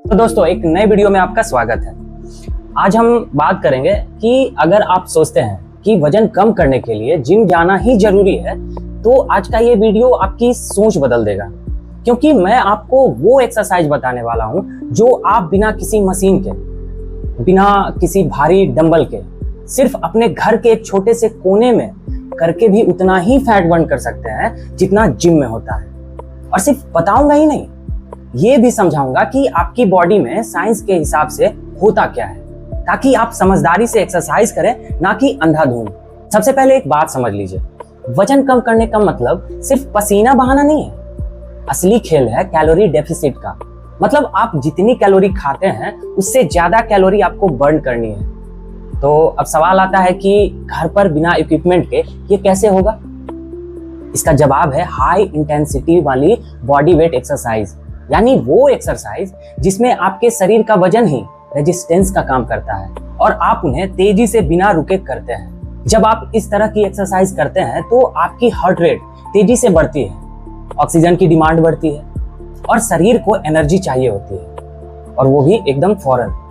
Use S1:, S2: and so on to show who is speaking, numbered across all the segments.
S1: तो दोस्तों एक नए वीडियो में आपका स्वागत है। आज हम बात करेंगे कि अगर आप सोचते हैं कि वजन कम करने के लिए जिम जाना ही जरूरी है, तो आज का ये वीडियो आपकी सोच बदल देगा। क्योंकि मैं आपको वो एक्सरसाइज बताने वाला हूं जो आप बिना किसी मशीन के, बिना किसी भारी डंबल के, सिर्फ अपने घर के एक छोटे से कोने में करके भी उतना ही फैट बर्न कर सकते हैं जितना जिम में होता है। और सिर्फ बताऊंगा ही नहीं, ये भी समझाऊंगा कि आपकी बॉडी में साइंस के हिसाब से होता क्या है, ताकि आप समझदारी से एक्सरसाइज करें, ना कि अंधाधुंध। सबसे पहले एक बात समझ लीजिए, वजन कम करने का मतलब सिर्फ पसीना बहाना नहीं है। असली खेल है कैलोरी डेफिसिट का। मतलब आप जितनी कैलोरी खाते हैं उससे ज्यादा कैलोरी आपको बर्न करनी है। तो अब सवाल आता है कि घर पर बिना इक्विपमेंट के ये कैसे होगा? इसका जवाब है हाई इंटेंसिटी वाली बॉडी वेट एक्सरसाइज, यानी वो एक्सरसाइज जिसमें आपके शरीर का वजन ही रेजिस्टेंस का काम करता है और आप उन्हें तेजी से बिना रुके करते हैं। जब आप इस तरह की एक्सरसाइज करते हैं तो आपकी हार्ट रेट तेजी से बढ़ती है, ऑक्सीजन की डिमांड बढ़ती है और शरीर को एनर्जी चाहिए होती है, और वो भी एकदम फौरन।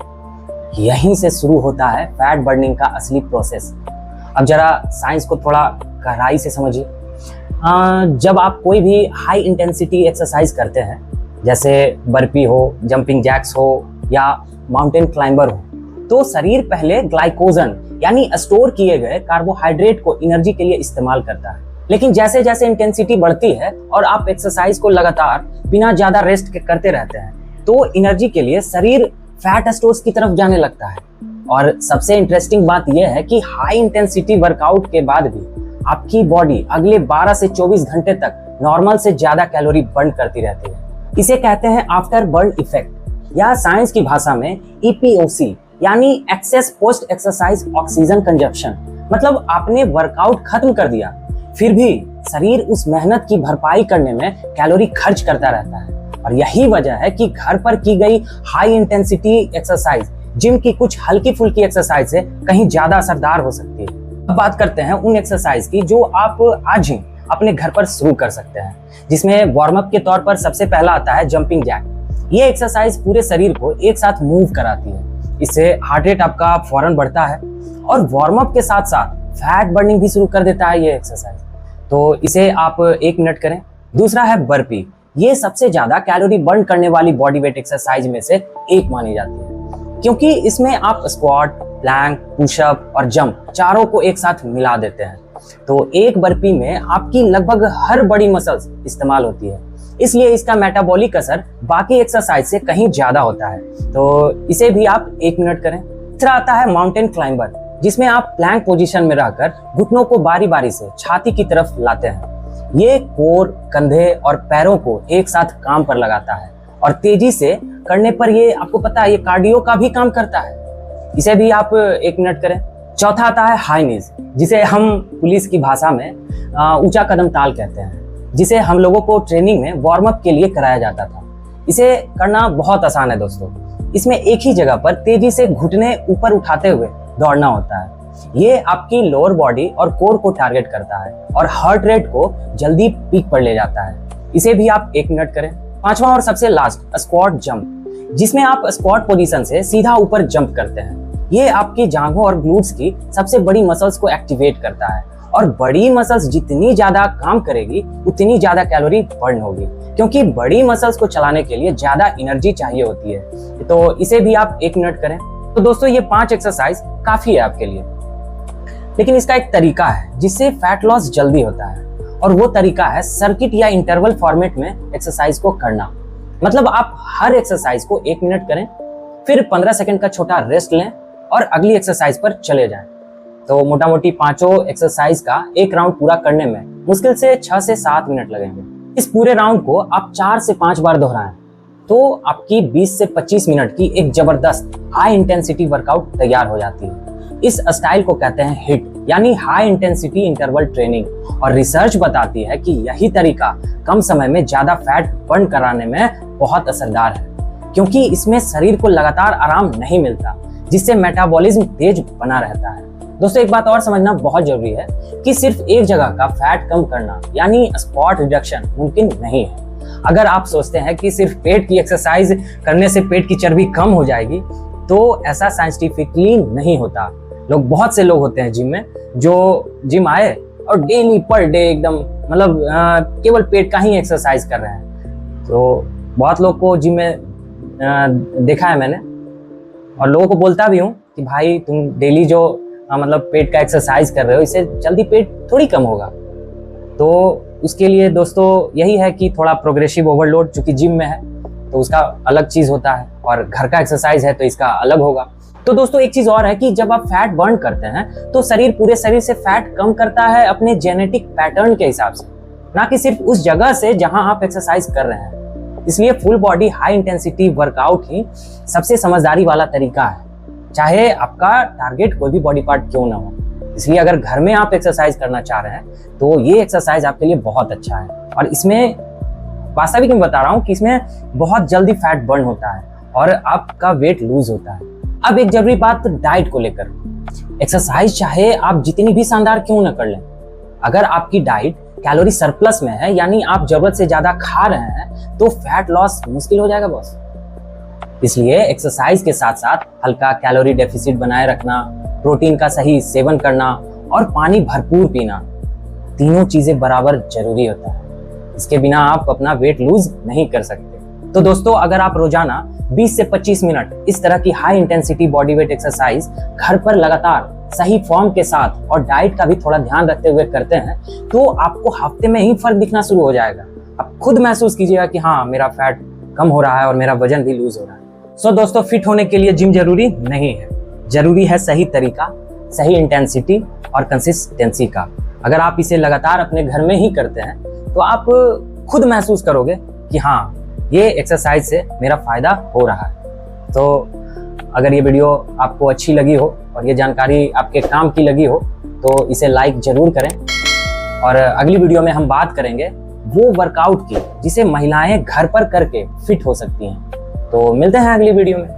S1: यहीं से शुरू होता है फैट बर्निंग का असली प्रोसेस। अब जरा साइंस को थोड़ा गहराई से समझिए। जब आप कोई भी हाई इंटेंसिटी एक्सरसाइज करते हैं, जैसे बर्पी हो, जंपिंग जैक्स हो या माउंटेन क्लाइंबर हो, तो शरीर पहले ग्लाइकोजन यानी स्टोर किए गए कार्बोहाइड्रेट को एनर्जी के लिए इस्तेमाल करता है। लेकिन जैसे जैसे इंटेंसिटी बढ़ती है और आप एक्सरसाइज को लगातार बिना ज्यादा रेस्ट के करते रहते हैं, तो एनर्जी के लिए शरीर फैट स्टोर्स की तरफ जाने लगता है। और सबसे इंटरेस्टिंग बात यह है कि हाई इंटेंसिटी वर्कआउट के बाद भी आपकी बॉडी अगले 12 से 24 घंटे तक नॉर्मल से ज्यादा कैलोरी बर्न करती रहती है। इसे कहते हैं आफ्टर बर्न इफेक्ट, या साइंस की भाषा में EPOC, यानी excess post exercise oxygen consumption. मतलब आपने वर्कआउट खत्म कर दिया, फिर भी शरीर उस मेहनत की भरपाई करने में कैलोरी खर्च करता रहता है। और यही वजह है कि घर पर की गई हाई इंटेंसिटी एक्सरसाइज जिम की कुछ हल्की फुल्की एक्सरसाइज से कहीं ज्यादा असरदार हो सकती है। अब बात करते हैं उन एक्सरसाइज की जो आप आज ही अपने घर पर शुरू कर सकते हैं, जिसमें वार्म अप के तौर पर सबसे पहला आता है जंपिंग जैक। ये एक्सरसाइज पूरे शरीर को एक साथ मूव कराती है। इससे हार्ट रेट आपका फौरन बढ़ता है और वार्म अप के साथ साथ फैट बर्निंग भी शुरू कर देता है ये एक्सरसाइज। तो इसे आप 1 मिनट करें। दूसरा है बर्पी। ये सबसे ज्यादा कैलोरी बर्न करने वाली बॉडी वेट एक्सरसाइज में से एक मानी जाती है, क्योंकि इसमें आप स्क्वाट, प्लैंक, पुशअप और जंप चारों को एक साथ मिला देते हैं। तो एक बर्पी में आपकी लगभग हर बड़ी मसल्स इस्तेमाल होती है, इसलिए इसका मेटाबॉलिक असर बाकी एक्सरसाइज से कहीं ज्यादा होता है। तो इसे भी आप 1 मिनट करें। तीसरा आता है माउंटेन क्लाइंबर, जिसमें आप प्लैंक पोजीशन में रहकर घुटनों को बारी बारी से छाती की तरफ लाते हैं। ये कोर, कंधे और पैरों को एक साथ काम पर लगाता है और तेजी से करने पर ये आपको पता है ये कार्डियो का भी काम करता है। इसे भी आप 1 मिनट करें। चौथा आता है हाई नीज, जिसे हम पुलिस की भाषा में ऊंचा कदम ताल कहते हैं, जिसे हम लोगों को ट्रेनिंग में वार्म अप के लिए कराया जाता था। इसे करना बहुत आसान है दोस्तों। इसमें एक ही जगह पर तेजी से घुटने ऊपर उठाते हुए दौड़ना होता है। ये आपकी लोअर बॉडी और कोर को टारगेट करता है और हार्ट रेट को जल्दी पीक पर ले जाता है। इसे भी आप 1 मिनट करें। पांचवा और सबसे लास्ट स्क्वाट जंप, जिसमें आप स्क्वाट पोजीशन से सीधा ऊपर जंप करते हैं। ये आपकी जांघों और ग्लूट्स की सबसे बड़ी मसल्स को एक्टिवेट करता है, और बड़ी मसल्स जितनी ज्यादा काम करेगी उतनी ज्यादा कैलोरी बर्न होगी, क्योंकि बड़ी मसल्स को चलाने के लिए ज्यादा एनर्जी चाहिए होती है। तो इसे भी आप 1 मिनट करें। तो दोस्तों ये 5 एक्सरसाइज काफी है आपके लिए, लेकिन इसका एक तरीका है जिससे फैट लॉस जल्दी होता है, और वो तरीका है सर्किट या इंटरवल फॉर्मेट में एक्सरसाइज को करना। मतलब आप हर एक्सरसाइज को 1 मिनट करें, फिर 15 सेकंड का छोटा रेस्ट लें और अगली एक्सरसाइज पर चले जाएं। तो मोटा मोटी 5 एक्सरसाइज का एक राउंड पूरा करने में मुश्किल से 6 से 7 मिनट लगेंगे। इस पूरे राउंड को आप 4 से 5 बार दोहराएं, तो आपकी 20 से 25 मिनट की एक जबरदस्त हाई इंटेंसिटी वर्कआउट तैयार हो जाती है। इस स्टाइल को कहते हैं हिट, यानी हाई इंटेंसिटी इंटरवल ट्रेनिंग। और रिसर्च बताती है कि यही तरीका कम समय में ज्यादा फैट बर्न कराने में बहुत असरदार है, क्योंकि इसमें शरीर को लगातार आराम नहीं मिलता, जिससे मेटाबॉलिज्म तेज बना रहता है। दोस्तों एक बात और समझना बहुत जरूरी है कि सिर्फ एक जगह का फैट कम करना यानी स्पॉट रिडक्शन मुमकिन नहीं है। अगर आप सोचते हैं कि सिर्फ पेट की एक्सरसाइज करने से पेट की चर्बी कम हो जाएगी, तो ऐसा साइंटिफिकली नहीं होता। बहुत से लोग होते हैं जिम में, जो जिम आए और डेली पर डे एकदम मतलब केवल पेट का ही एक्सरसाइज कर रहे हैं। तो बहुत लोग को जिम में देखा है मैंने, और लोगों को बोलता भी हूँ कि भाई तुम डेली जो मतलब पेट का एक्सरसाइज कर रहे हो, इससे जल्दी पेट थोड़ी कम होगा। तो उसके लिए दोस्तों यही है कि थोड़ा प्रोग्रेसिव ओवरलोड, चूंकि जिम में है तो उसका अलग चीज होता है, और घर का एक्सरसाइज है तो इसका अलग होगा। तो दोस्तों एक चीज और है कि जब आप फैट बर्न करते हैं तो शरीर पूरे शरीर से फैट कम करता है अपने जेनेटिक पैटर्न के हिसाब से, ना कि सिर्फ उस जगह से जहां आप एक्सरसाइज कर रहे हैं। इसलिए full body high intensity workout ही सबसे समझदारी वाला तरीका है, चाहे आपका टारगेट कोई भी बॉडी पार्ट क्यों ना हो। इसलिए अगर घर में आप एक्सरसाइज करना चाह रहे हैं तो ये एक्सरसाइज आपके लिए बहुत अच्छा है, और इसमें वास्तविक में बता रहा हूँ कि इसमें बहुत जल्दी फैट बर्न होता है और आपका वेट लूज होता है। अब एक जरूरी बात डाइट को लेकर, एक्सरसाइज चाहे आप जितनी भी शानदार क्यों ना कर लें, अगर आपकी डाइट कैलोरी सरप्लस में है, यानी आप जरूरत से ज्यादा खा रहे हैं, तो फैट लॉस मुश्किल हो जाएगा बॉस। इसलिए एक्सरसाइज के साथ साथ हल्का कैलोरी डेफिसिट बनाए रखना, प्रोटीन का सही सेवन करना और पानी भरपूर पीना, तीनों चीजें बराबर जरूरी होता है। इसके बिना आप अपना वेट लूज नहीं कर सकते। तो दोस्तों अगर आप रोजाना 20 से 25 मिनट इस तरह की high intensity body weight exercise घर पर लगातार सही फॉर्म के साथ और डाइट का भी थोड़ा ध्यान रखते हुए करते हैं, तो आपको हफ्ते में ही फर्क दिखना शुरू हो जाएगा। आप खुद महसूस कीजिएगा कि हाँ, मेरा फैट कम हो रहा है और मेरा वजन भी लूज हो रहा है। सो दोस्तों, फिट होने के लिए जिम जरूरी नहीं है, जरूरी है सही तरीका, सही इंटेंसिटी और कंसिस्टेंसी का। अगर आप इसे लगातार अपने घर में ही करते हैं तो आप खुद महसूस करोगे कि हाँ, ये एक्सरसाइज से मेरा फायदा हो रहा है। तो अगर ये वीडियो आपको अच्छी लगी हो और ये जानकारी आपके काम की लगी हो तो इसे लाइक जरूर करें, और अगली वीडियो में हम बात करेंगे वो वर्कआउट की जिसे महिलाएं घर पर करके फिट हो सकती हैं। तो मिलते हैं अगली वीडियो में।